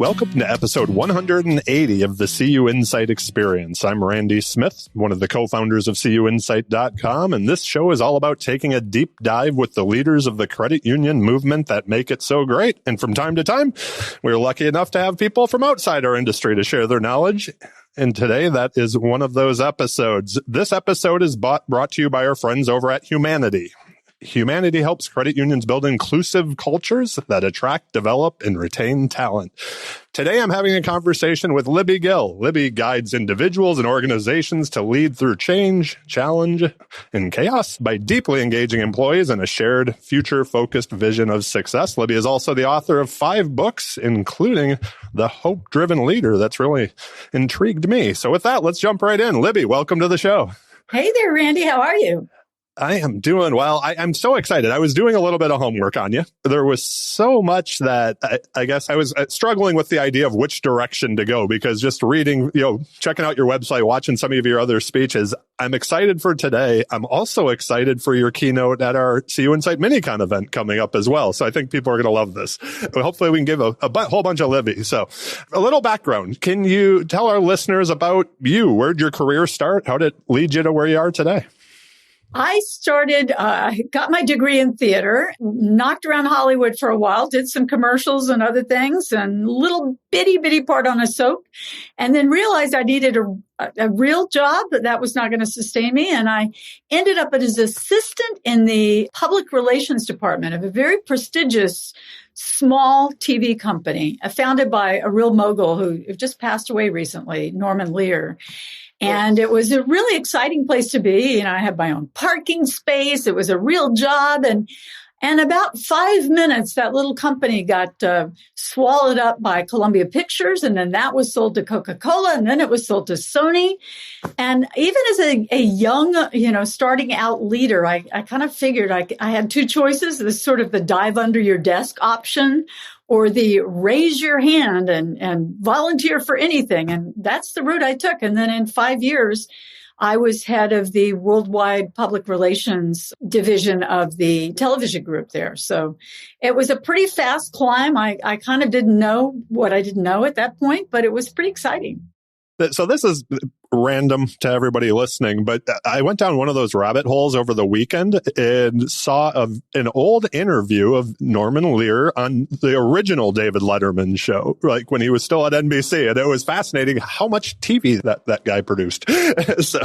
Welcome to episode 180 of the CUInsight Experience. I'm Randy Smith, one of the co-founders of CUInsight.com, and this show is all about taking a deep dive with the leaders of the credit union movement that make it so great. And from time to time, we're lucky enough to have people from outside our industry to share their knowledge. And today, that is one of those episodes. This episode is brought to you by our friends over at Humanidei. Humanidei helps credit unions build inclusive cultures that attract, develop, and retain talent. Today, I'm having a conversation with Libby Gill. Libby guides individuals and organizations to lead through change, challenge, and chaos by deeply engaging employees in a shared, future-focused vision of success. Libby is also the author of 5 books, including The Hope-Driven Leader. That's really intrigued me. So with that, let's jump right in. Libby, welcome to the show. Hey there, Randy. How are you? I am doing well. I'm so excited. I was doing a little bit of homework on you. There was so much that I guess I was struggling with the idea of which direction to go, because just reading, checking out your website, watching some of your other speeches, I'm excited for today. I'm also excited for your keynote at our CUInsight Mini-Con event coming up as well. So I think people are going to love this. Hopefully we can give a whole bunch of Libby. So a little background. Can you tell our listeners about you? Where'd your career start? How did it lead you to where you are today? I got my degree in theater, knocked around Hollywood for a while, did some commercials and other things, and little bitty part on a soap, and then realized I needed a real job, but that was not going to sustain me. And I ended up as assistant in the public relations department of a very prestigious small TV company, founded by a real mogul who just passed away recently, Norman Lear. And it was a really exciting place to be. I had my own parking space. It was a real job. And about 5 minutes, that little company got swallowed up by Columbia Pictures. And then that was sold to Coca-Cola. And then it was sold to Sony. And even as a young, starting out leader, I kind of figured I had 2 choices. This sort of the dive under your desk option, or the raise your hand and volunteer for anything. And that's the route I took. And then in 5 years, I was head of the worldwide public relations division of the television group there. So it was a pretty fast climb. I kind of didn't know what I didn't know at that point, but it was pretty exciting. So this is random to everybody listening, but I went down one of those rabbit holes over the weekend and saw an old interview of Norman Lear on the original David Letterman show, like when he was still at NBC. And it was fascinating how much TV that guy produced. So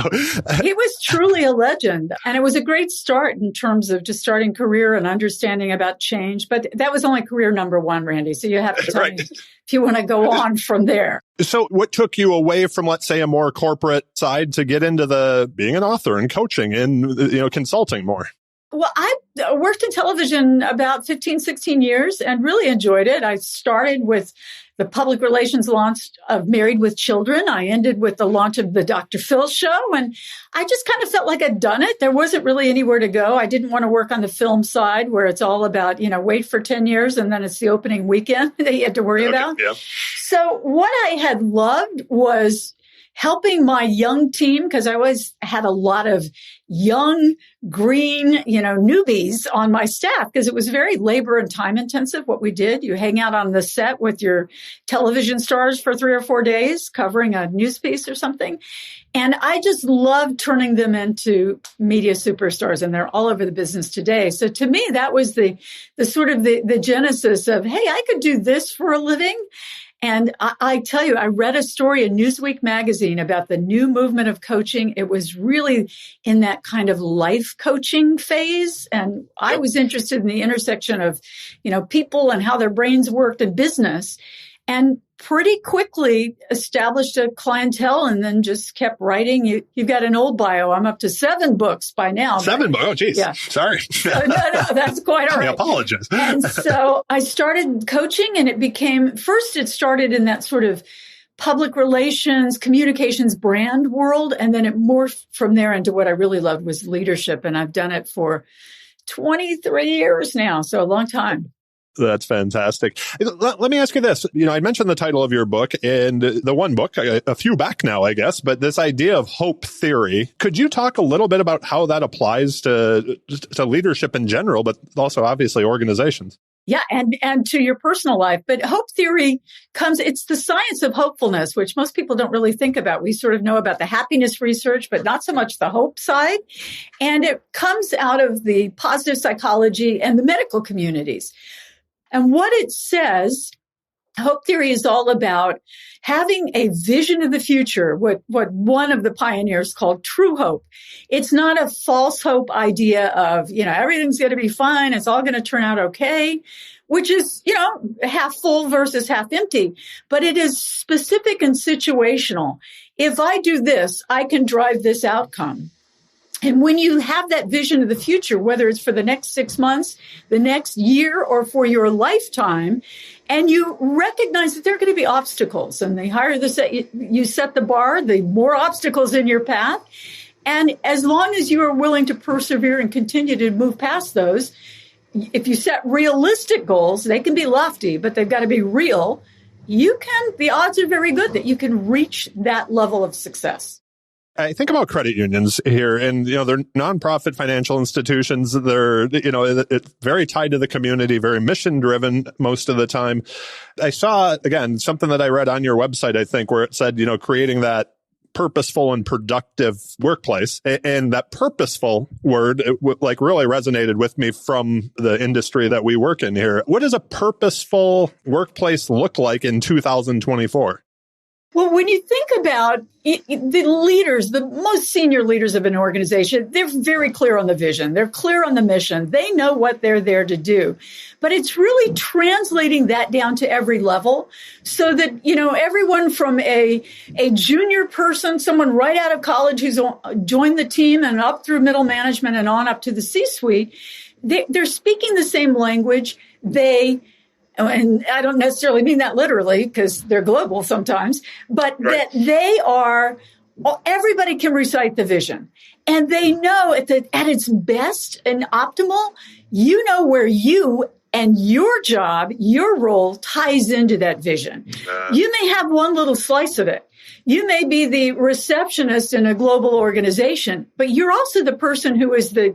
he was truly a legend. And it was a great start in terms of just starting career and understanding about change. But that was only career number 1, Randy. So you have to tell me if you want to go on from there. So what took you away from, let's say, a more corporate side to get into being an author and coaching and, consulting more? Well, I worked in television about 15, 16 years and really enjoyed it. I started with the public relations launch of Married with Children. I ended with the launch of the Dr. Phil show. And I just kind of felt like I'd done it. There wasn't really anywhere to go. I didn't want to work on the film side where it's all about, wait for 10 years and then it's the opening weekend that you had to worry about. Yeah. So what I had loved was helping my young team, because I always had a lot of young, green, newbies on my staff, because it was very labor and time intensive what we did. You hang out on the set with your television stars for 3 or 4 days, covering a news piece or something. And I just loved turning them into media superstars, and they're all over the business today. So to me, that was the sort of the genesis of, hey, I could do this for a living. And I tell you, I read a story in Newsweek magazine about the new movement of coaching. It was really in that kind of life coaching phase. And I was interested in the intersection of, people and how their brains worked in business. And pretty quickly established a clientele and then just kept writing. You've got an old bio. I'm up to 7 books by now. 7 books? Oh, geez. Yeah. Sorry. No, that's quite all right. I apologize. And so I started coaching, and it started in that sort of public relations, communications, brand world. And then it morphed from there into what I really loved was leadership. And I've done it for 23 years now. So a long time. That's fantastic. Let me ask you this. I mentioned the title of your book, and the one book, a few back now, I guess, but this idea of hope theory. Could you talk a little bit about how that applies to leadership in general, but also obviously organizations? Yeah, and to your personal life. But hope theory it's the science of hopefulness, which most people don't really think about. We sort of know about the happiness research, but not so much the hope side. And it comes out of the positive psychology and the medical communities. And what it says, hope theory is all about having a vision of the future, what one of the pioneers called true hope. It's not a false hope idea of, everything's going to be fine. It's all going to turn out okay, which is, half full versus half empty. But it is specific and situational. If I do this, I can drive this outcome. And when you have that vision of the future, whether it's for the next 6 months, the next year, or for your lifetime, and you recognize that there are going to be obstacles, and the higher you set the bar, the more obstacles in your path. And as long as you are willing to persevere and continue to move past those, if you set realistic goals, they can be lofty, but they've got to be real. The odds are very good that you can reach that level of success. I think about credit unions here, and they're nonprofit financial institutions. They're it's very tied to the community, very mission driven most of the time. I saw again something that I read on your website, I think, where it said creating that purposeful and productive workplace, and that purposeful word really resonated with me from the industry that we work in here. What does a purposeful workplace look like in 2024? Well, when you think about the leaders, the most senior leaders of an organization, they're very clear on the vision. They're clear on the mission. They know what they're there to do. But it's really translating that down to every level so that, everyone from a junior person, someone right out of college who's joined the team, and up through middle management and on up to the C-suite, they're speaking the same language. And I don't necessarily mean that literally because they're global sometimes, but right. That everybody can recite the vision, and they know at its best and optimal, where you and your job, your role ties into that vision. You may have one little slice of it. You may be the receptionist in a global organization, but you're also the person who is the,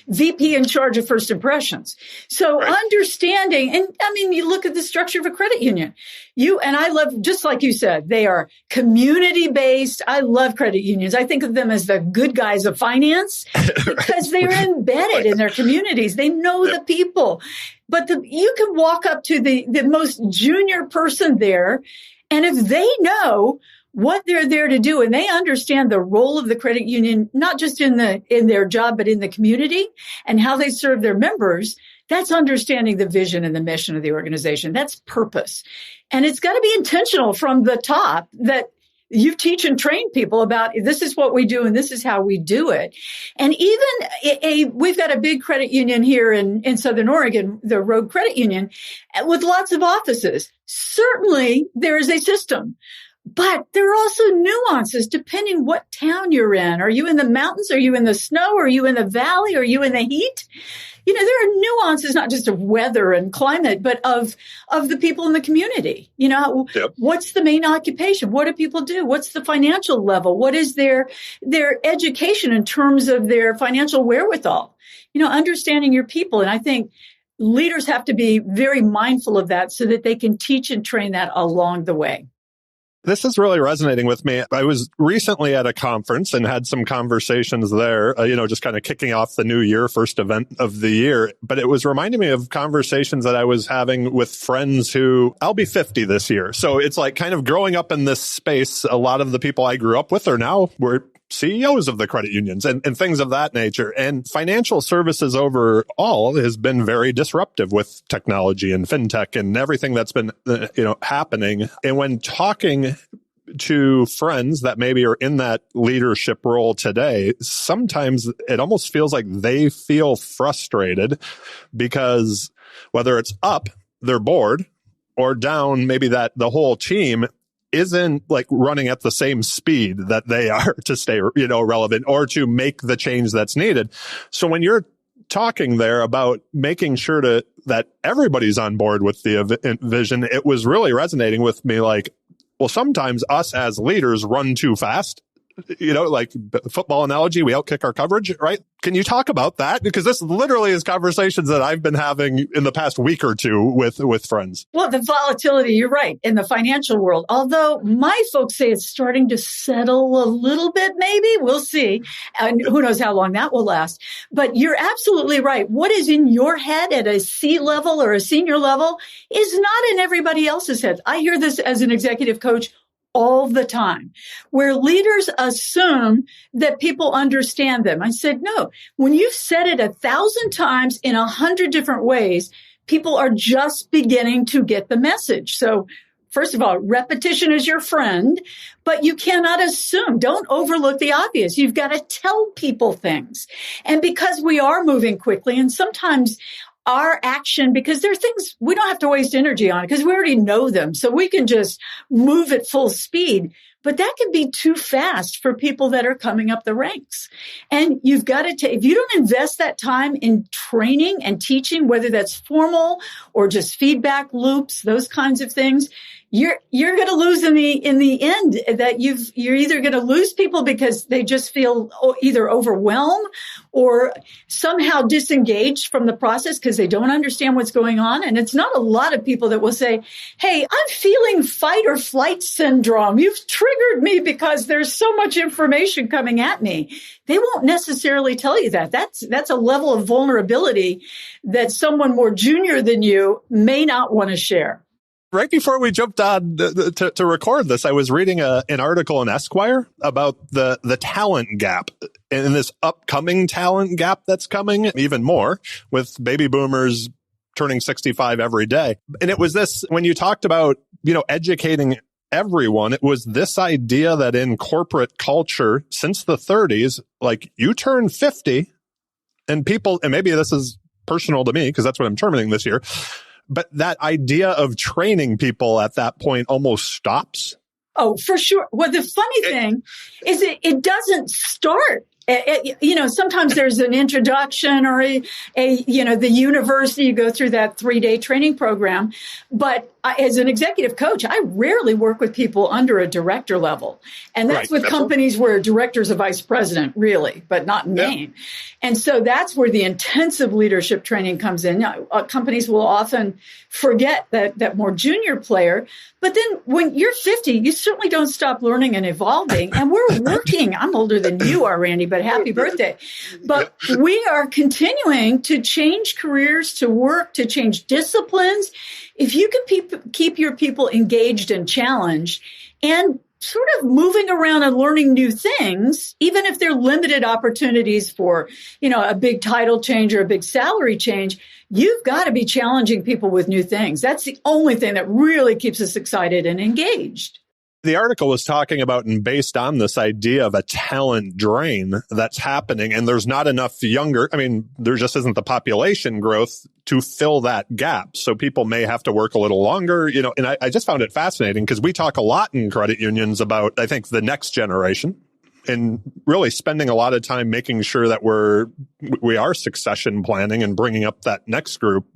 VP in charge of first impressions. So right. Understanding, and you look at the structure of a credit union. I love, just like you said, they are community-based. I love credit unions. I think of them as the good guys of finance because they're embedded in their communities. They know the people. But you can walk up to the most junior person there, and if they know what they're there to do, and they understand the role of the credit union, not just in their job, but in the community and how they serve their members, that's understanding the vision and the mission of the organization. That's purpose. And it's got to be intentional from the top that you teach and train people about this is what we do and this is how we do it. And even we've got a big credit union here in Southern Oregon, the Rogue Credit Union, with lots of offices. Certainly there is a system. But there are also nuances depending what town you're in. Are you in the mountains? Are you in the snow? Are you in the valley? Are you in the heat? There are nuances, not just of weather and climate, but of the people in the community. Yep. What's the main occupation? What do people do? What's the financial level? What is their education in terms of their financial wherewithal? Understanding your people. And I think leaders have to be very mindful of that so that they can teach and train that along the way. This is really resonating with me. I was recently at a conference and had some conversations there, just kind of kicking off the new year, first event of the year. But it was reminding me of conversations that I was having with friends who I'll be 50 this year. So it's like kind of growing up in this space. A lot of the people I grew up with are now we're CEOs of the credit unions and things of that nature. And financial services overall has been very disruptive with technology and fintech and everything that's been, happening. And when talking to friends that maybe are in that leadership role today, sometimes it almost feels like they feel frustrated because whether it's up, they're bored, or down, maybe that the whole team isn't like running at the same speed that they are to stay, relevant or to make the change that's needed. So when you're talking there about making sure that everybody's on board with the vision, it was really resonating with me. Like, well, sometimes us as leaders run too fast like football analogy, we outkick our coverage, right? Can you talk about that? Because this literally is conversations that I've been having in the past week or two with friends. Well, the volatility, you're right, in the financial world. Although my folks say it's starting to settle a little bit, maybe. We'll see. And who knows how long that will last. But you're absolutely right. What is in your head at a C level or a senior level is not in everybody else's head. I hear this as an executive coach all the time, where leaders assume that people understand them. I said, no, when you've said it 1,000 times in 100 different ways, people are just beginning to get the message. So first of all, repetition is your friend, but you cannot assume. Don't overlook the obvious. You've got to tell people things. And because we are moving quickly, and sometimes our action, because there are things we don't have to waste energy on because we already know them. So we can just move at full speed. But that can be too fast for people that are coming up the ranks. And you've got to take, if you don't invest that time in training and teaching, whether that's formal or just feedback loops, those kinds of things, you're going to lose in the end. That you're either going to lose people because they just feel either overwhelmed or somehow disengaged from the process because they don't understand what's going on. And it's not a lot of people that will say, hey, I'm feeling fight or flight syndrome. You've triggered me because there's so much information coming at me. They won't necessarily tell you that. That's a level of vulnerability that someone more junior than you may not want to share. Right before we jumped on to record this, I was reading an article in Esquire about the talent gap and this upcoming talent gap that's coming even more with baby boomers turning 65 every day. And it was this, when you talked about, educating everyone, it was this idea that in corporate culture since the 30s, like you turn 50 and people, and maybe this is personal to me because that's what I'm terminating this year, but that idea of training people at that point almost stops. Oh, for sure. Well, the funny thing is it doesn't start. Sometimes there's an introduction or the university, you go through that 3-day training program. But as an executive coach, I rarely work with people under a director level. And that's with companies where director's a vice president, really, but not in name. And so that's where the intensive leadership training comes in. Companies will often forget that more junior player. But then when you're 50, you certainly don't stop learning and evolving. And we're working. I'm older than you are, Randy, but happy birthday. But we are continuing to change careers, to work, to change disciplines. If you can keep your people engaged and challenged and sort of moving around and learning new things, even if they're limited opportunities for, a big title change or a big salary change, you've got to be challenging people with new things. That's the only thing that really keeps us excited and engaged. The article was talking about and based on this idea of a talent drain that's happening, and there's not enough there just isn't the population growth to fill that gap. So people may have to work a little longer, and I just found it fascinating because we talk a lot in credit unions about, I think, the next generation and really spending a lot of time making sure that we are succession planning and bringing up that next group.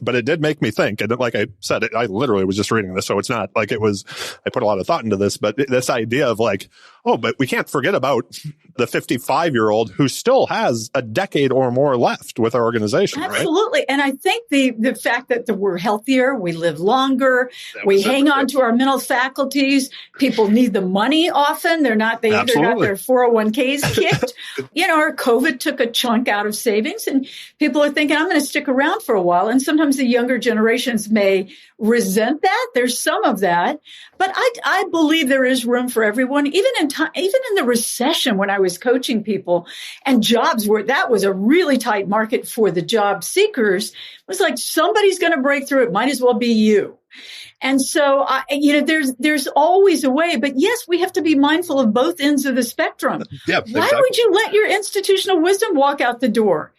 But it did make me think. And like I said, I literally was just reading this. So it's not like I put a lot of thought into this, but this idea of but we can't forget about the 55-year-old who still has a decade or more left with our organization. Absolutely. Right? And I think the fact that we're healthier, we live longer, we hang on to our mental faculties. People need the money often. They either got their 401ks kicked, or COVID took a chunk out of savings and people are thinking, I'm going to stick around for a while. And sometimes the younger generations may resent that. There's some of that, but I believe there is room for everyone. Even in the recession, when I was coaching people and jobs that was a really tight market for the job seekers, it was like somebody's going to break through. It might as well be you. And so, there's always a way. But yes, we have to be mindful of both ends of the spectrum. Yeah, Why would you let your institutional wisdom walk out the door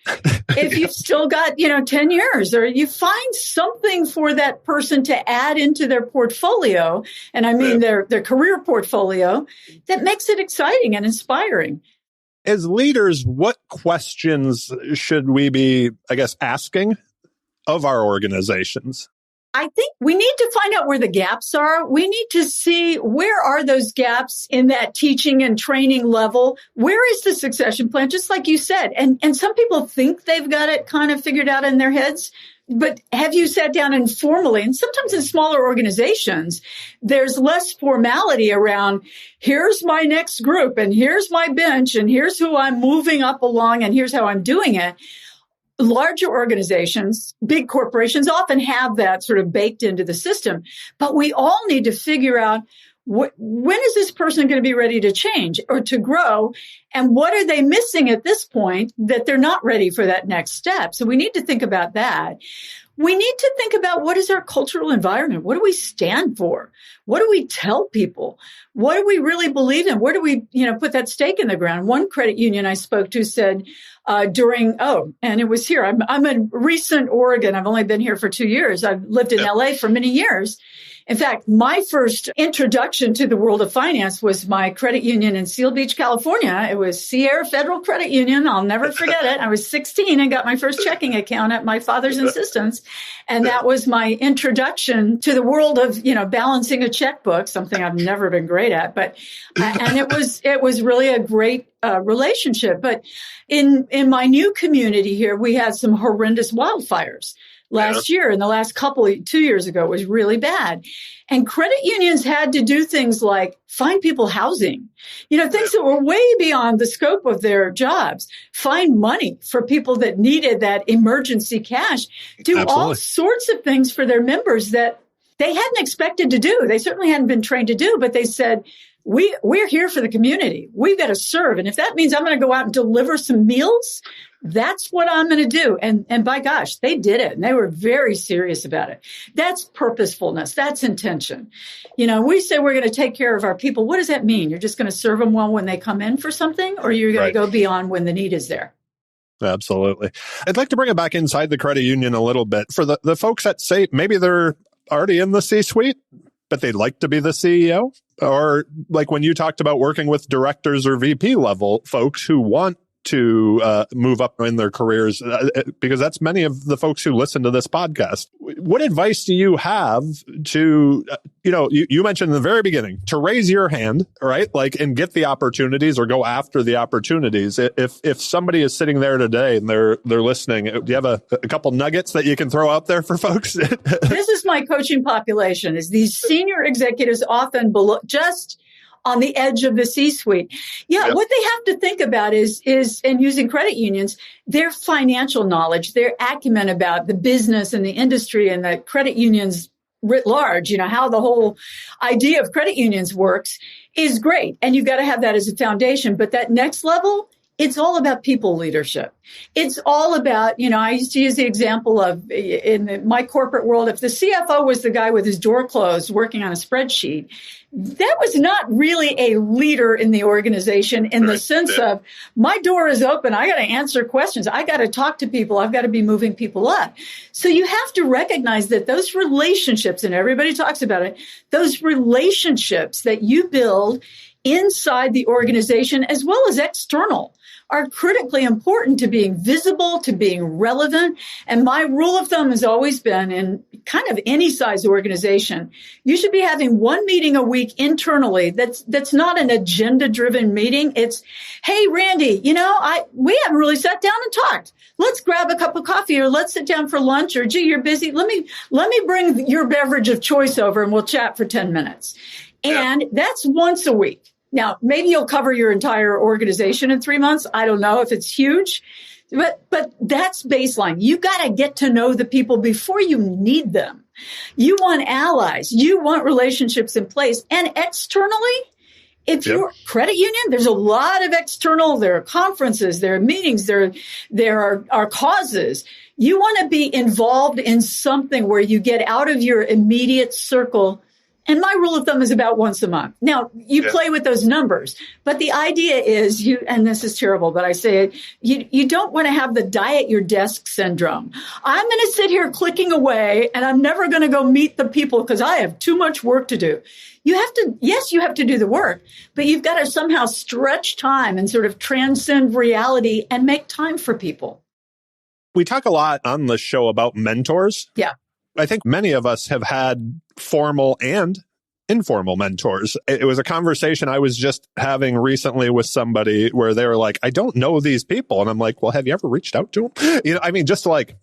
if you've still got, 10 years, or you find something for that person to add into their portfolio? And I mean, their career portfolio that makes it exciting and inspiring. As leaders, what questions should we be, asking of our organizations? I think we need to find out where the gaps are. We need to see where are those gaps in that teaching and training level. Where is the succession plan? Just like you said. And some people think they've got it kind of figured out in their heads. But have you sat down informally? And sometimes in smaller organizations, there's less formality around here's my next group and here's my bench and here's who I'm moving up along and here's how I'm doing it. Larger organizations, big corporations often have that sort of baked into the system, but we all need to figure out when is this person going to be ready to change or to grow? And what are they missing at this point that they're not ready for that next step? So we need to think about that. We need to think about what is our cultural environment? What do we stand for? What do we tell people? What do we really believe in? Where do we, put that stake in the ground? One credit union I spoke to said, and it was here. I'm in recent Oregon. I've only been here for 2 years. I've lived in LA for many years. In fact, my first introduction to the world of finance was my credit union in Seal Beach, California. It was Sierra Federal Credit Union. I'll never forget it. I was 16 and got my first checking account at my father's insistence. And that was my introduction to the world of, balancing a checkbook, something I've never been great at. But, and it was really a great relationship. But in my new community here, we had some horrendous wildfires. Last year, and the last 2 years ago, was really bad. And credit unions had to do things like find people housing, things that were way beyond the scope of their jobs, find money for people that needed that emergency cash, do all sorts of things for their members that they hadn't expected to do. They certainly hadn't been trained to do, but they said, we're here for the community. We've got to serve. And if that means I'm going to go out and deliver some meals, that's what I'm going to do. And by gosh, they did it. And they were very serious about it. That's purposefulness. That's intention. We say we're going to take care of our people. What does that mean? You're just going to serve them well when they come in for something, or you're going to go beyond when the need is there? Absolutely. I'd like to bring it back inside the credit union a little bit for the folks that say maybe they're already in the C-suite, but they'd like to be the CEO. Or like when you talked about working with directors or VP level folks who want to move up in their careers, because that's many of the folks who listen to this podcast. What advice do you have to, you mentioned in the very beginning, to raise your hand, right? And get the opportunities or go after the opportunities. If somebody is sitting there today and they're listening, do you have a couple nuggets that you can throw out there for folks? This is my coaching population, is these senior executives often just on the edge of the C-suite. What they have to think about is, and using credit unions, their financial knowledge, their acumen about the business and the industry and the credit unions writ large, how the whole idea of credit unions works is great. And you've got to have that as a foundation. But that next level, it's all about people leadership. It's all about, I used to use the example of in my corporate world, if the CFO was the guy with his door closed working on a spreadsheet, that was not really a leader in the organization in the sense of my door is open. I got to answer questions. I got to talk to people. I've got to be moving people up. So you have to recognize that those relationships, and everybody talks about it, those relationships that you build inside the organization as well as external are critically important to being visible, to being relevant. And my rule of thumb has always been in kind of any size organization, you should be having one meeting a week internally. That's not an agenda-driven meeting. It's, hey, Randy, we haven't really sat down and talked. Let's grab a cup of coffee or let's sit down for lunch or, gee, you're busy. Let me bring your beverage of choice over and we'll chat for 10 minutes. And that's once a week. Now, maybe you'll cover your entire organization in 3 months. I don't know if it's huge, but that's baseline. You got to get to know the people before you need them. You want allies. You want relationships in place. And externally, if you're a credit union, there's a lot of external, there are conferences, there are meetings, there are causes. You want to be involved in something where you get out of your immediate circle. And my rule of thumb is about once a month. Now, you play with those numbers, but the idea is and this is terrible, but I say it, you don't want to have the die at your desk syndrome. I'm going to sit here clicking away and I'm never going to go meet the people because I have too much work to do. You have to do the work, but you've got to somehow stretch time and sort of transcend reality and make time for people. We talk a lot on the show about mentors. Yeah. I think many of us have had formal and informal mentors. It was a conversation I was just having recently with somebody where they were like, I don't know these people. And I'm like, well, have you ever reached out to them? I mean, just like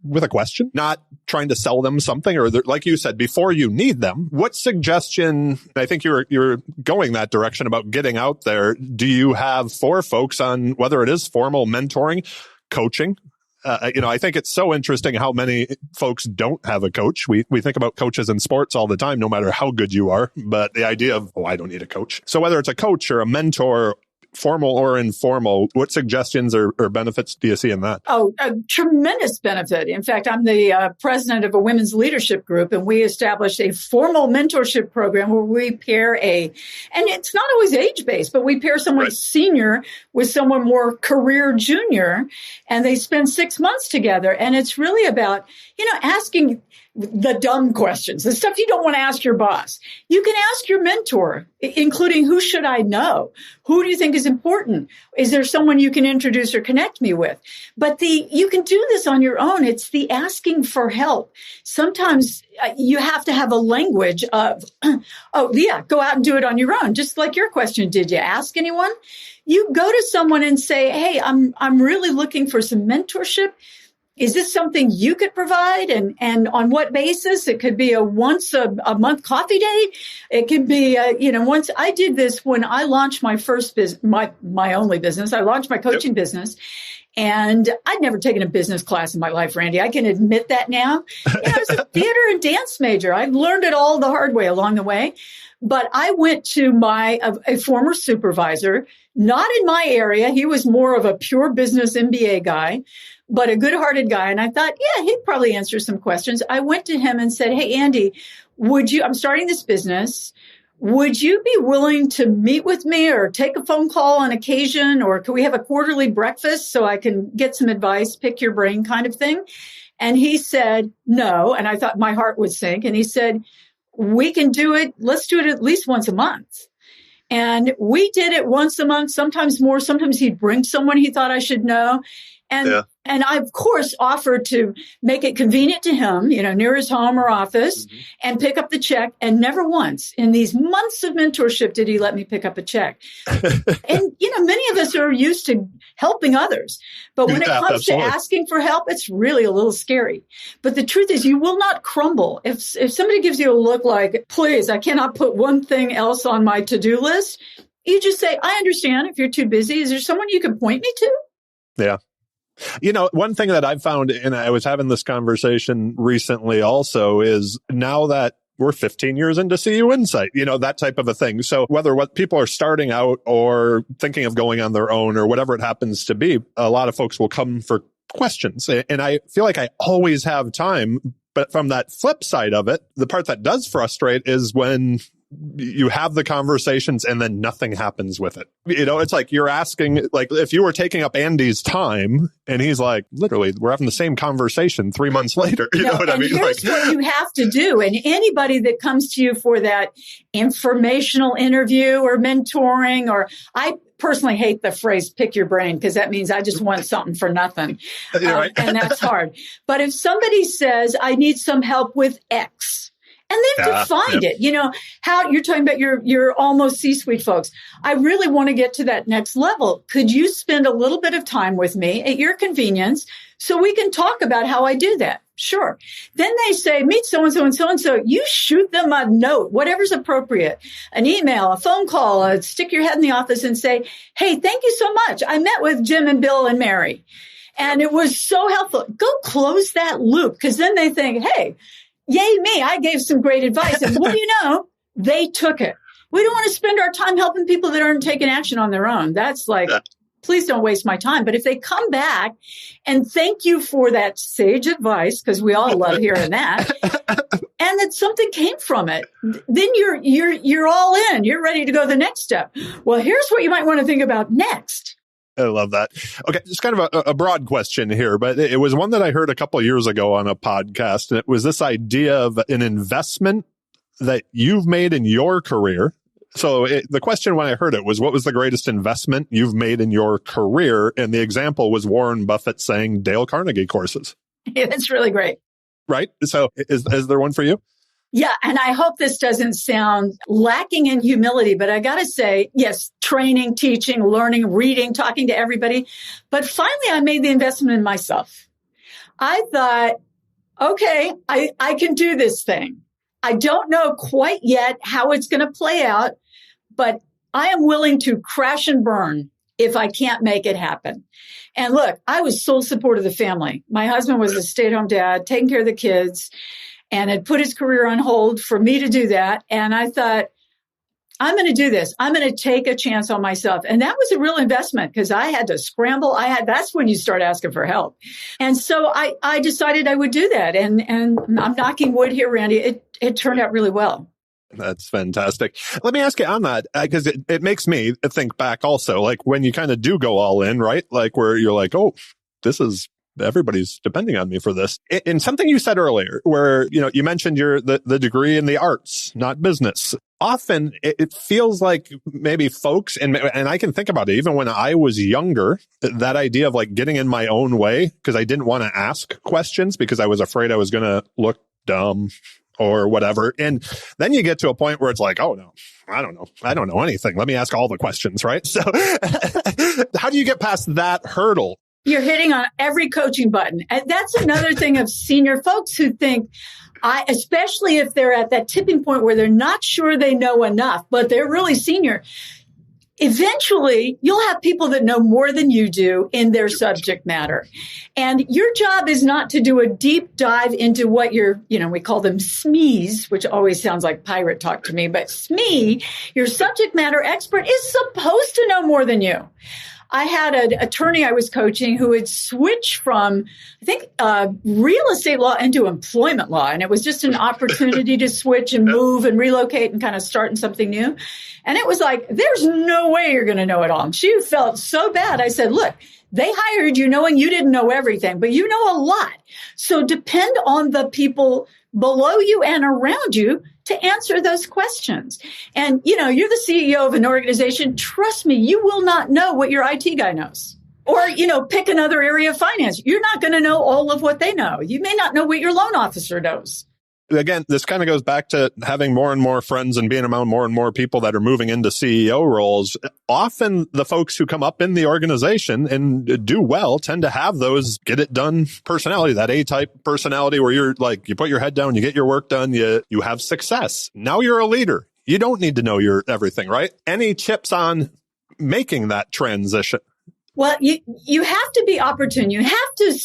with a question, not trying to sell them something, or like you said, before you need them. What suggestion, I think you're going that direction about getting out there, do you have for folks on whether it is formal mentoring, coaching? I think it's so interesting how many folks don't have a coach. We think about coaches in sports all the time, no matter how good you are. But the idea of, I don't need a coach. So whether it's a coach or a mentor, formal or informal, what suggestions or benefits do you see in that? Oh, a tremendous benefit. In fact, I'm the president of a women's leadership group, and we established a formal mentorship program where we pair and it's not always age-based, but we pair someone senior with someone more career junior, and they spend 6 months together. And it's really about, asking the dumb questions, the stuff you don't want to ask your boss. You can ask your mentor, including who should I know? Who do you think is important? Is there someone you can introduce or connect me with? But you can do this on your own. It's the asking for help. Sometimes you have to have a language of, go out and do it on your own. Just like your question, did you ask anyone? You go to someone and say, hey, I'm really looking for some mentorship. Is this something you could provide? And on what basis? It could be a once a month coffee date. It could be, once I did this when I launched my first business, my only business. I launched my coaching business, and I'd never taken a business class in my life, Randy. I can admit that now. I was a theater and dance major. I've learned it all the hard way along the way. But I went to a former supervisor, not in my area. He was more of a pure business MBA guy, but a good-hearted guy. And I thought, he'd probably answer some questions. I went to him and said, hey, Andy, I'm starting this business. Would you be willing to meet with me or take a phone call on occasion? Or could we have a quarterly breakfast so I can get some advice, pick your brain kind of thing? And he said, no. And I thought my heart would sink. And he said, we can do it. Let's do it at least once a month. And we did it once a month, sometimes more. Sometimes he'd bring someone he thought I should know. And I, of course, offered to make it convenient to him, near his home or office, and pick up the check. And never once in these months of mentorship did he let me pick up a check. And, many of us are used to helping others. But when it comes to asking for help, it's really a little scary. But the truth is, you will not crumble. If somebody gives you a look like, please, I cannot put one thing else on my to-do list, you just say, I understand if you're too busy. Is there someone you can point me to? Yeah. One thing that I've found, and I was having this conversation recently also, is now that we're 15 years into CUInsight, that type of a thing. So whether what people are starting out or thinking of going on their own or whatever it happens to be, a lot of folks will come for questions. And I feel like I always have time. But from that flip side of it, the part that does frustrate is when you have the conversations and then nothing happens with it. It's like you're asking, like if you were taking up Andy's time and he's like, literally, we're having the same conversation 3 months later. You know what I mean? Here's what you have to do. And anybody that comes to you for that informational interview or mentoring, or I personally hate the phrase pick your brain because that means I just want something for nothing. And that's hard. But if somebody says, I need some help with X, and they've defined it, how you're talking about your almost C-suite folks. I really want to get to that next level. Could you spend a little bit of time with me at your convenience so we can talk about how I do that? Sure. Then they say, meet so-and-so and so-and-so. You shoot them a note, whatever's appropriate, an email, a phone call, stick your head in the office and say, hey, thank you so much. I met with Jim and Bill and Mary, and it was so helpful. Go close that loop, because then they think, hey, yay me, I gave some great advice. And what do you know? They took it. We don't want to spend our time helping people that aren't taking action on their own. That's like, please don't waste my time. But if they come back and thank you for that sage advice, because we all love hearing that, and that something came from it, then you're all in. You're ready to go the next step. Well, here's what you might want to think about next. I love that. Okay, just kind of a broad question here, but it was one that I heard a couple of years ago on a podcast, and it was this idea of an investment that you've made in your career. So the question when I heard it was, what was the greatest investment you've made in your career? And the example was Warren Buffett saying Dale Carnegie courses. Yeah, that's really great. right? So is there one for you? Yeah. And I hope this doesn't sound lacking in humility, but I got to say, yes, training, teaching, learning, reading, talking to everybody. But finally, I made the investment in myself. I thought, okay, I can do this thing. I don't know quite yet how it's going to play out, but I am willing to crash and burn if I can't make it happen. And look, I was sole support of the family. My husband was a stay-at-home dad, taking care of the kids, and had put his career on hold for me to do that. And I thought, I'm going to do this. I'm going to take a chance on myself. And that was a real investment because I had to scramble. That's when you start asking for help. And so I decided I would do that. And I'm knocking wood here, Randy. It turned out really well. That's fantastic. Let me ask you on that, because it makes me think back also, like when you kind of do go all in, right? Like where you're like, oh, everybody's depending on me for this. In something you said earlier, where, you mentioned the degree in the arts, not business. Often it feels like maybe folks, and I can think about it, even when I was younger, that idea of like getting in my own way, because I didn't want to ask questions because I was afraid I was going to look dumb or whatever. And then you get to a point where it's like, oh no, I don't know anything. Let me ask all the questions, right? So how do you get past that hurdle? You're hitting on every coaching button. And that's another thing of senior folks who think, especially if they're at that tipping point where they're not sure they know enough, but they're really senior. Eventually, you'll have people that know more than you do in their subject matter. And your job is not to do a deep dive into what we call them SMEs, which always sounds like pirate talk to me, but SME, your subject matter expert, is supposed to know more than you. I had an attorney I was coaching who had switched from, I think, real estate law into employment law. And it was just an opportunity to switch and move and relocate and kind of start in something new. And it was like, there's no way you're going to know it all. And she felt so bad. I said, look, they hired you knowing you didn't know everything, but you know a lot. So depend on the people below you and around you to answer those questions. And, you're the CEO of an organization. Trust me, you will not know what your IT guy knows. Or, pick another area of finance. You're not going to know all of what they know. You may not know what your loan officer knows. Again, this kind of goes back to having more and more friends and being around more and more people that are moving into CEO roles. Often the folks who come up in the organization and do well tend to have those get it done personality, that A-type personality where you're like, you put your head down, you get your work done, you have success. Now you're a leader. You don't need to know your everything, right? Any tips on making that transition? Well, you have to be opportune. You have to.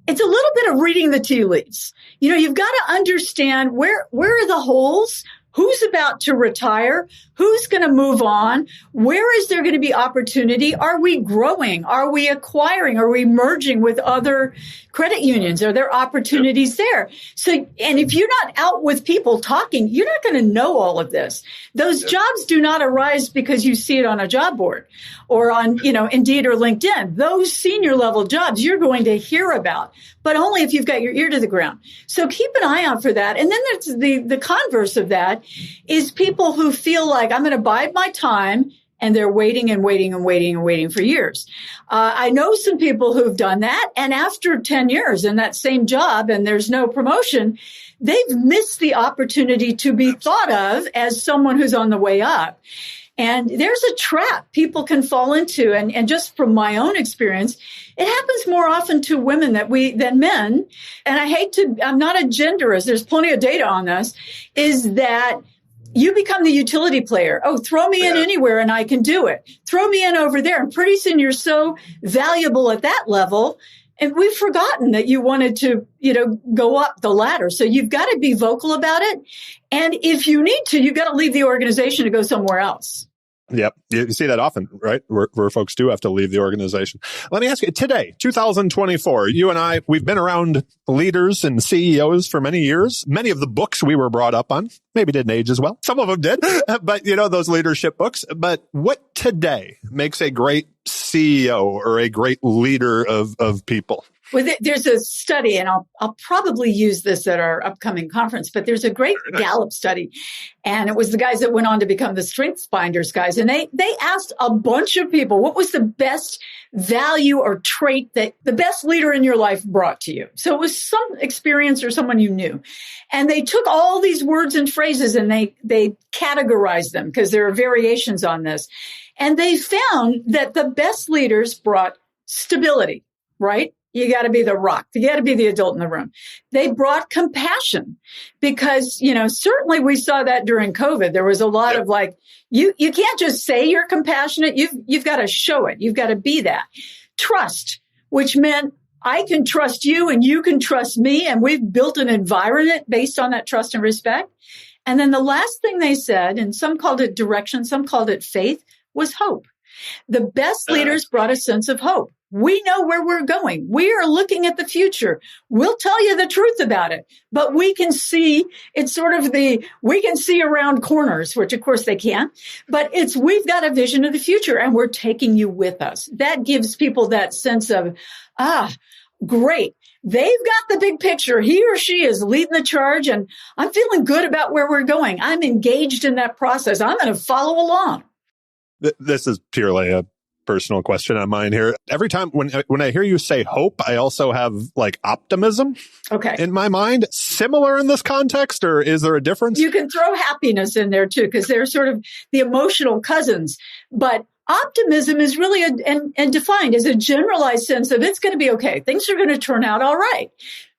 It's a little bit of reading the tea leaves. You've got to understand where are the holes? Who's about to retire? Who's going to move on? Where is there going to be opportunity? Are we growing? Are we acquiring? Are we merging with other credit unions? Are there opportunities there? So, and if you're not out with people talking, you're not going to know all of this. Those jobs do not arise because you see it on a job board or on, Indeed or LinkedIn. Those senior level jobs you're going to hear about, but only if you've got your ear to the ground. So keep an eye out for that. And then there's the converse of that is people who feel like I'm going to bide my time and they're waiting and waiting and waiting and waiting for years. I know some people who've done that. And after 10 years in that same job and there's no promotion, they've missed the opportunity to be thought of as someone who's on the way up. And there's a trap people can fall into. And just from my own experience, it happens more often to women than men. And I'm not a genderist. There's plenty of data on this, is that you become the utility player. Oh, throw me in anywhere and I can do it. Throw me in over there. And pretty soon you're so valuable at that level. And we've forgotten that you wanted to, go up the ladder. So you've got to be vocal about it. And if you need to, you've got to leave the organization to go somewhere else. Yep. You see that often, right? Where folks do have to leave the organization. Let me ask you, today, 2024, you and I, we've been around leaders and CEOs for many years. Many of the books we were brought up on maybe didn't age as well. Some of them did, but those leadership books. But what today makes a great CEO or a great leader of people? There's a study, and I'll probably use this at our upcoming conference, but there's a great Gallup study, and it was the guys that went on to become the StrengthsFinders guys, and they asked a bunch of people, what was the best value or trait that the best leader in your life brought to you? So it was some experience or someone you knew. And they took all these words and phrases and they categorized them, because there are variations on this. And they found that the best leaders brought stability, right? You got to be the rock. You got to be the adult in the room. They brought compassion, because, certainly we saw that during COVID. There was a lot of you can't just say you're compassionate. You've got to show it. You've got to be that. Trust, which meant I can trust you and you can trust me. And we've built an environment based on that trust and respect. And then the last thing they said, and some called it direction, some called it faith, was hope. The best leaders brought a sense of hope. We know where we're going. We are looking at the future. We'll tell you the truth about it, but we can see, it's sort of we can see around corners, which of course they can't, but we've got a vision of the future and we're taking you with us. That gives people that sense of, great. They've got the big picture. He or she is leading the charge, and I'm feeling good about where we're going. I'm engaged in that process. I'm going to follow along. This is purely a personal question on mine here. Every time when I hear you say hope, I also have optimism in my mind. Similar in this context, or is there a difference? You can throw happiness in there too, because they're sort of the emotional cousins. But optimism is really and defined as a generalized sense of it's going to be okay. Things are going to turn out all right.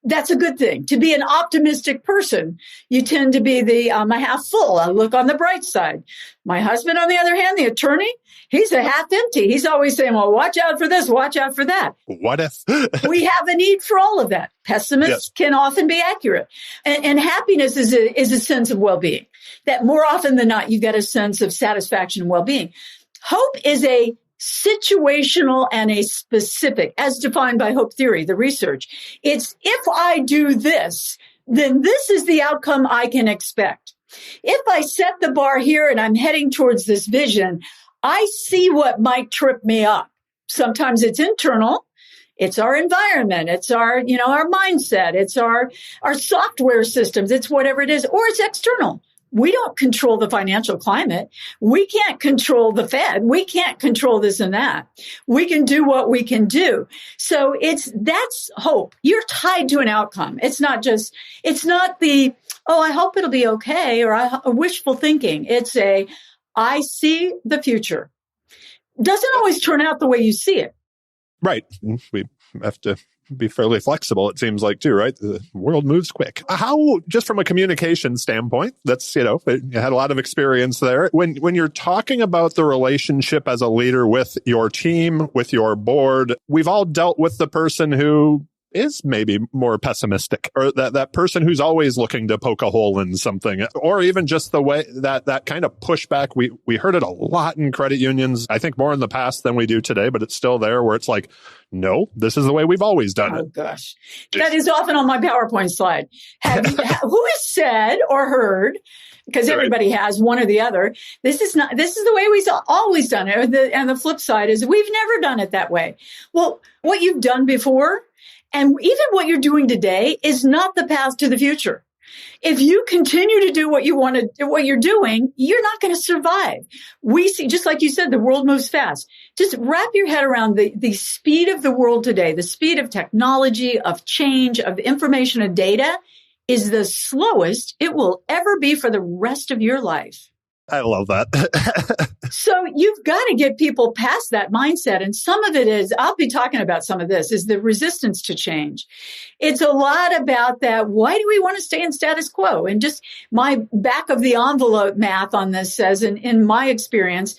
That's a good thing. To be an optimistic person, you tend to be the I'm a half full. I look on the bright side. My husband, on the other hand, the attorney, he's a half empty. He's always saying, well, watch out for this, watch out for that. What if? We have a need for all of that. Pessimists can often be accurate. And happiness is a sense of well-being. That more often than not, you've got a sense of satisfaction and well-being. Hope is a situational and a specific, as defined by hope theory, the research. It's if I do this, then this is the outcome I can expect. If I set the bar here and I'm heading towards this vision, I see what might trip me up. Sometimes it's internal. It's our environment. It's our mindset. It's our software systems. It's whatever it is, or it's external. We don't control the financial climate. We can't control the Fed. We can't control this and that. We can do what we can do. So that's hope. You're tied to an outcome. It's not the, I hope it'll be okay, or wishful thinking. It's I see the future. Doesn't always turn out the way you see it. Right. We have to be fairly flexible, it seems like, too, right? The world moves quick. How, just from a communication standpoint, that's, you had a lot of experience there. When you're talking about the relationship as a leader with your team, with your board, we've all dealt with the person who is maybe more pessimistic, or that person who's always looking to poke a hole in something, or even just the way that kind of pushback. We heard it a lot in credit unions, I think more in the past than we do today, but it's still there, where it's like, no, this is the way we've always done it. Oh gosh. That is often on my PowerPoint slide. Who has said or heard, because everybody has one or the other, this is the way we've always done it. And the flip side is we've never done it that way. Well, what you've done before, and even what you're doing today, is not the path to the future. If you continue to do what you're doing, you're not going to survive. We see, just like you said, the world moves fast. Just wrap your head around the speed of the world today, the speed of technology, of change, of information and data is the slowest it will ever be for the rest of your life. I love that. So you've got to get people past that mindset. And some of it is, I'll be talking about some of this, is the resistance to change. It's a lot about that. Why do we want to stay in status quo? And just my back of the envelope math on this says, in my experience,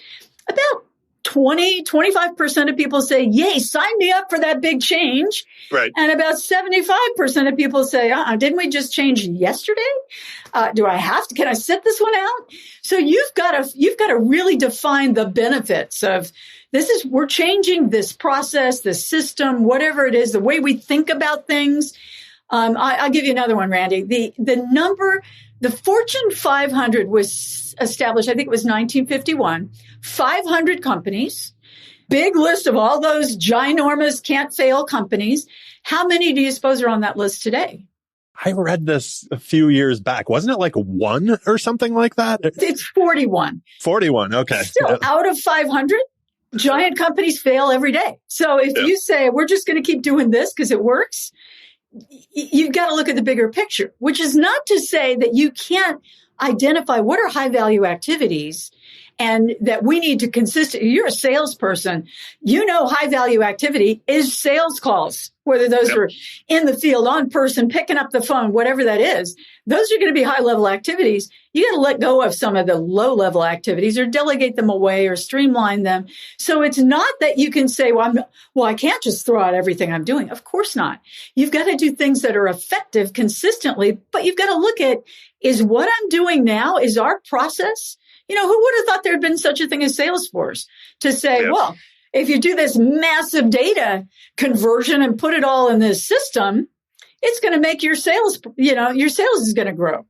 about 25% of people say, yay, sign me up for that big change. Right. And about 75% of people say, didn't we just change yesterday? Can I sit this one out? So you've got to really define the benefits of we're changing this process, this system, whatever it is, the way we think about things. I'll give you another one, Randy. The Fortune 500 was established, I think it was 1951, 500 companies, big list of all those ginormous can't fail companies. How many do you suppose are on that list today? I read this a few years back. Wasn't it like 1 or something like that? It's 41. 41. Okay. Still, out of 500, giant companies fail every day. So if you say, we're just going to keep doing this because it works, you've got to look at the bigger picture, which is not to say that you can't identify what are high value activities and that we need to consistently, you're a salesperson, high value activity is sales calls, whether those are in the field, on person, picking up the phone, whatever that is. Those are going to be high level activities. You got to let go of some of the low level activities or delegate them away or streamline them. So it's not that you can say, I can't just throw out everything I'm doing. Of course not. You've got to do things that are effective consistently, but you've got to look at, is what I'm doing now, is our process? Who would have thought there had been such a thing as Salesforce to say, well, if you do this massive data conversion and put it all in this system, it's going to make your sales, your sales is going to grow.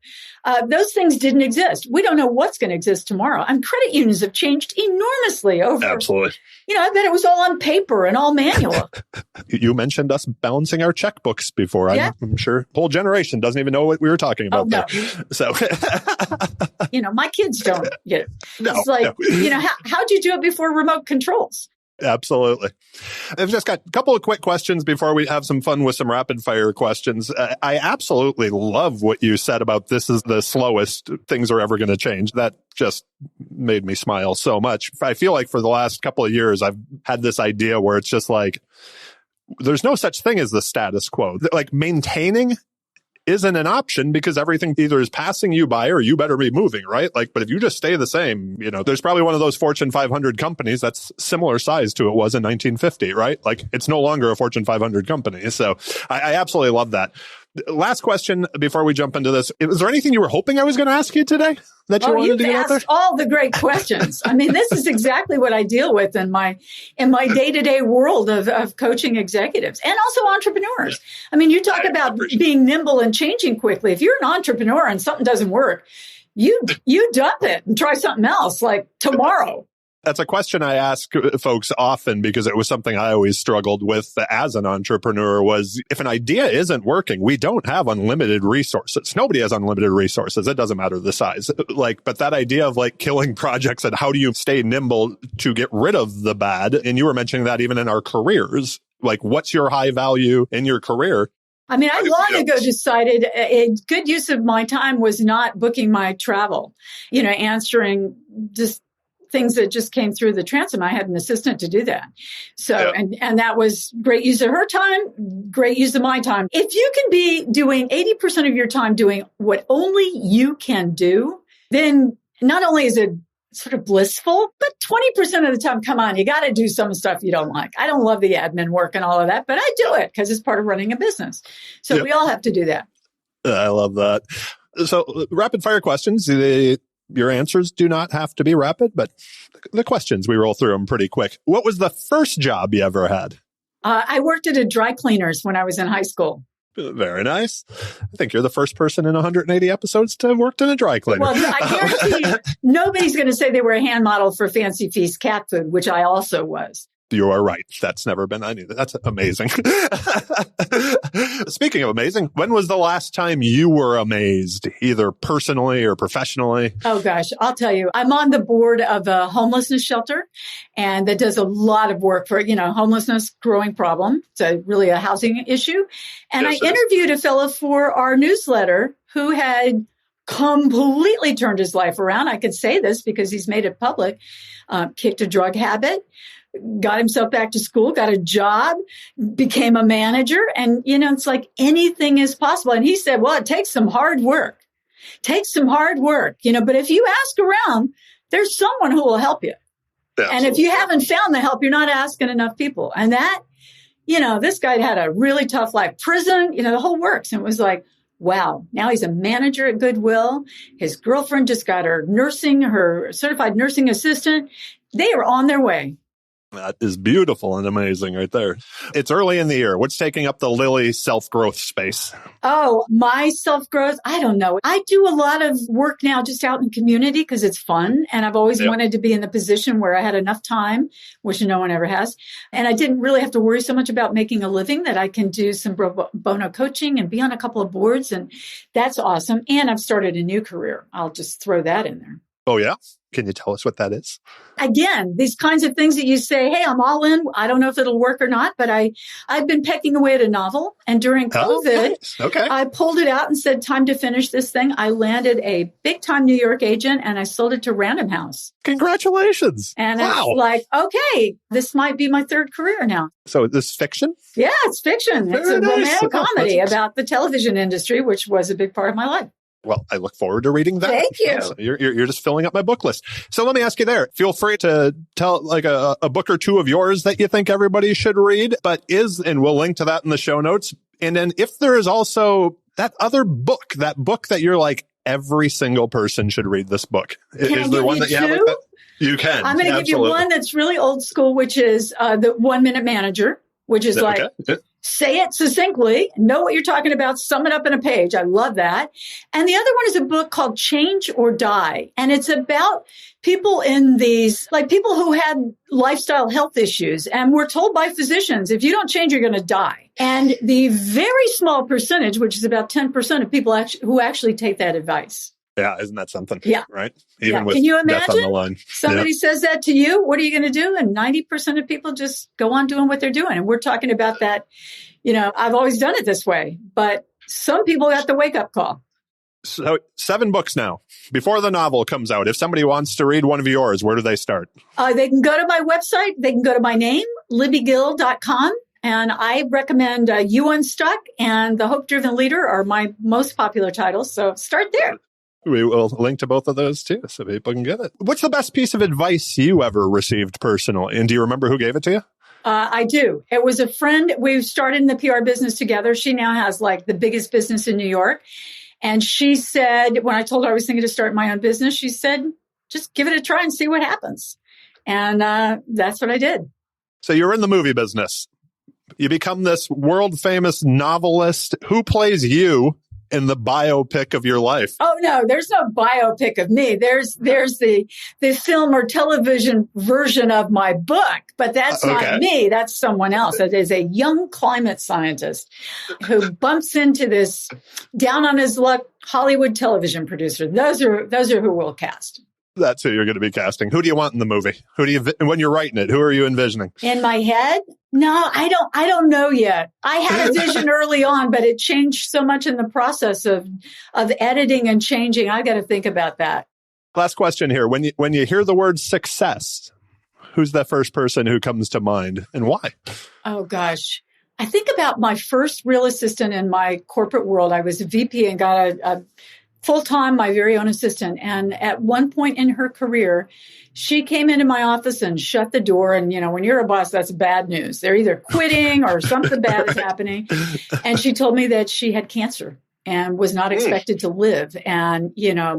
Those things didn't exist. We don't know what's going to exist tomorrow. And credit unions have changed enormously over. Absolutely. I bet it was all on paper and all manual. You mentioned us balancing our checkbooks before. I'm sure the whole generation doesn't even know what we were talking about there. So, my kids don't get it. It's like, how'd you do it before remote controls? Absolutely. I've just got a couple of quick questions before we have some fun with some rapid fire questions. I absolutely love what you said about this is the slowest things are ever going to change. That just made me smile so much. I feel like for the last couple of years, I've had this idea where it's just like, there's no such thing as the status quo. Like maintaining isn't an option because everything either is passing you by or you better be moving, right? But if you just stay the same, there's probably one of those Fortune 500 companies that's similar size to it was in 1950, right? It's no longer a Fortune 500 company. So I absolutely love that. Last question before we jump into this. Is there anything you were hoping I was going to ask you today that you wanted to get out there? You've asked all the great questions. I mean, this is exactly what I deal with in my day-to-day world of coaching executives and also entrepreneurs. I mean, you talk about being nimble and changing quickly. If you're an entrepreneur and something doesn't work, you dump it and try something else like tomorrow. That's a question I ask folks often because it was something I always struggled with as an entrepreneur was if an idea isn't working, we don't have unlimited resources. Nobody has unlimited resources. It doesn't matter the size. But that idea of killing projects and how do you stay nimble to get rid of the bad? And you were mentioning that even in our careers, what's your high value in your career? I mean, I long ago decided a good use of my time was not booking my travel, answering just things that just came through the transom. I had an assistant to do that. So, and that was great use of her time, great use of my time. If you can be doing 80% of your time doing what only you can do, then not only is it sort of blissful, but 20% of the time, come on, you got to do some stuff you don't like. I don't love the admin work and all of that, but I do it because it's part of running a business. So we all have to do that. I love that. So rapid fire questions. Your answers do not have to be rapid, but the questions, we roll through them pretty quick. What was the first job you ever had? I worked at a dry cleaners when I was in high school. Very nice. I think you're the first person in 180 episodes to have worked in a dry cleaner. Well, I guarantee you, nobody's going to say they were a hand model for Fancy Feast cat food, which I also was. You are right. That's never been anything. That's amazing. Speaking of amazing, when was the last time you were amazed, either personally or professionally? Oh, gosh, I'll tell you. I'm on the board of a homelessness shelter, and that does a lot of work for, homelessness, growing problem. It's really a housing issue. And I interviewed a fellow for our newsletter who had completely turned his life around. I could say this because he's made it public, kicked a drug habit, got himself back to school, got a job, became a manager. And, it's like anything is possible. And he said, well, it takes some hard work. But if you ask around, there's someone who will help you. Absolutely. And if you haven't found the help, you're not asking enough people. And that, this guy had a really tough life, prison, the whole works. And it was like, wow, now he's a manager at Goodwill. His girlfriend just got her certified nursing assistant. They are on their way. That is beautiful and amazing right there. It's early in the year. What's taking up the Lily self-growth space? Oh, my self-growth? I don't know. I do a lot of work now just out in community because it's fun. And I've always wanted to be in the position where I had enough time, which no one ever has. And I didn't really have to worry so much about making a living, that I can do some pro bono coaching and be on a couple of boards. And that's awesome. And I've started a new career. I'll just throw that in there. Oh, yeah? Can you tell us what that is? Again, these kinds of things that you say, hey, I'm all in. I don't know if it'll work or not, but I've been pecking away at a novel. And during COVID, I pulled it out and said, time to finish this thing. I landed a big time New York agent and I sold it to Random House. Congratulations. And it's like, okay, this might be my third career now. So this fiction? Yeah, it's fiction. It's a romantic comedy about the television industry, which was a big part of my life. Well, I look forward to reading that. Thank you. So you're just filling up my book list. So let me ask you there. Feel free to tell like a book or two of yours that you think everybody should read, and we'll link to that in the show notes. And then if there is also that other book, that that you're like, every single person should read this book. Is there one that you have like that? You can. I'm going to give you one that's really old school, which is the 1 Minute Manager, which is say it succinctly, know what you're talking about, sum it up in a page. I love that. And the other one is a book called Change or Die. And it's about people in these, like people who had lifestyle health issues and were told by physicians, if you don't change, you're going to die. And the very small percentage, which is about 10% of people who actually take that advice. Yeah, isn't that something? Yeah. Right? Even with Can you death imagine? On the line. Somebody says that to you, what are you going to do? And 90% of people just go on doing what they're doing. And we're talking about that, I've always done it this way, but some people got the wake up call. So 7 books now. Before the novel comes out, if somebody wants to read one of yours, where do they start? They can go to my website. They can go to my name, libbygill.com. And I recommend You Unstuck and The Hope Driven Leader are my most popular titles. So start there. We will link to both of those too, so people can get it. What's the best piece of advice you ever received personally? And do you remember who gave it to you? I do. It was a friend. We've started in the PR business together. She now has like the biggest business in New York. And she said, when I told her I was thinking to start my own business, she said, just give it a try and see what happens. And that's what I did. So you're in the movie business. You become this world famous novelist. Who plays you in the biopic of your life? Oh, no, there's no biopic of me. There's the film or television version of my book, but that's not me. That's someone else. It is a young climate scientist who bumps into this down on his luck Hollywood television producer. Those are who we'll cast. That's who you're going to be casting. Who do you want in the movie? When you're writing it, who are you envisioning? In my head? No, I don't know yet. I had a vision early on, but it changed so much in the process of editing and changing. I got to think about that. Last question here. When you hear the word success, who's the first person who comes to mind and why? Oh, gosh. I think about my first real assistant in my corporate world. I was a VP and got a full-time, my very own assistant. And at one point in her career, she came into my office and shut the door. And, when you're a boss, that's bad news. They're either quitting or something bad is happening. And she told me that she had cancer and was not expected to live. And,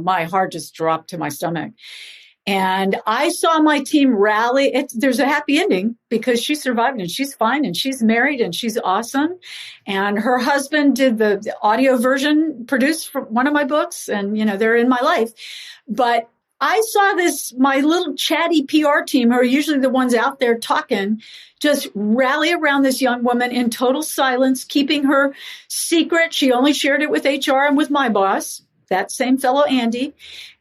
my heart just dropped to my stomach. And I saw my team rally. There's a happy ending because she survived and she's fine and she's married and she's awesome. And her husband did the audio version produced for one of my books and, they're in my life. But I saw my little chatty PR team, who are usually the ones out there talking, just rally around this young woman in total silence, keeping her secret. She only shared it with HR and with my boss, that same fellow, Andy.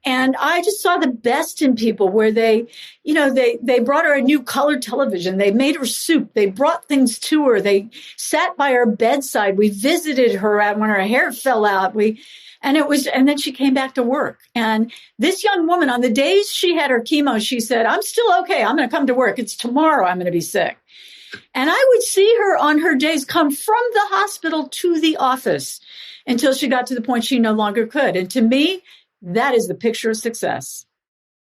And I just saw the best in people where they brought her a new colored television. They made her soup. They brought things to her. They sat by her bedside. We visited her when her hair fell out. And then she came back to work. And this young woman, on the days she had her chemo, she said, I'm still okay. I'm going to come to work. It's tomorrow I'm going to be sick. And I would see her on her days come from the hospital to the office until she got to the point she no longer could. And to me, that is the picture of success.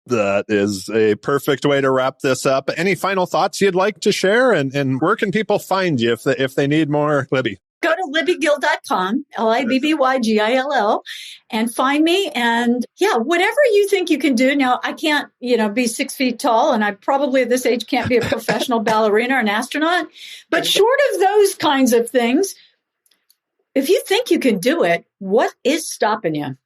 That is a perfect way to wrap this up. Any final thoughts you'd like to share? And where can people find you if they need more, Libby? Go to libbygill.com, LIBBYGILL, and find me. And yeah, whatever you think you can do. Now, I can't, be 6 feet tall, and I probably at this age can't be a professional ballerina or an astronaut. But short of those kinds of things, if you think you can do it, what is stopping you?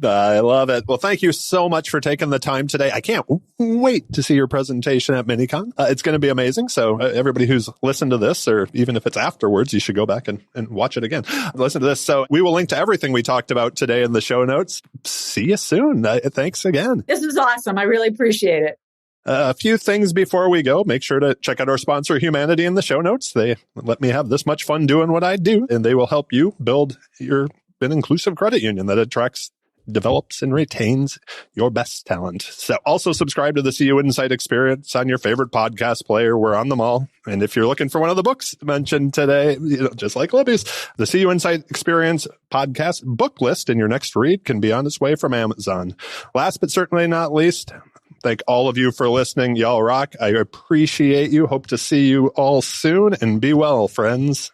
I love it. Well, thank you so much for taking the time today. I can't wait to see your presentation at Mini-Con. It's going to be amazing. So everybody who's listened to this, or even if it's afterwards, you should go back and watch it again. Listen to this. So we will link to everything we talked about today in the show notes. See you soon. Thanks again. This is awesome. I really appreciate it. A few things before we go. Make sure to check out our sponsor, Humanidei, in the show notes. They let me have this much fun doing what I do, and they will help you build an inclusive credit union that attracts, develops, and retains your best talent. So also subscribe to the CUInsight Experience on your favorite podcast player. We're on them all. And if you're looking for one of the books mentioned today, just like Libby's, the CUInsight Experience podcast book list in your next read can be on its way from Amazon. Last but certainly not least, thank all of you for listening. Y'all rock. I appreciate you. Hope to see you all soon, and be well, friends.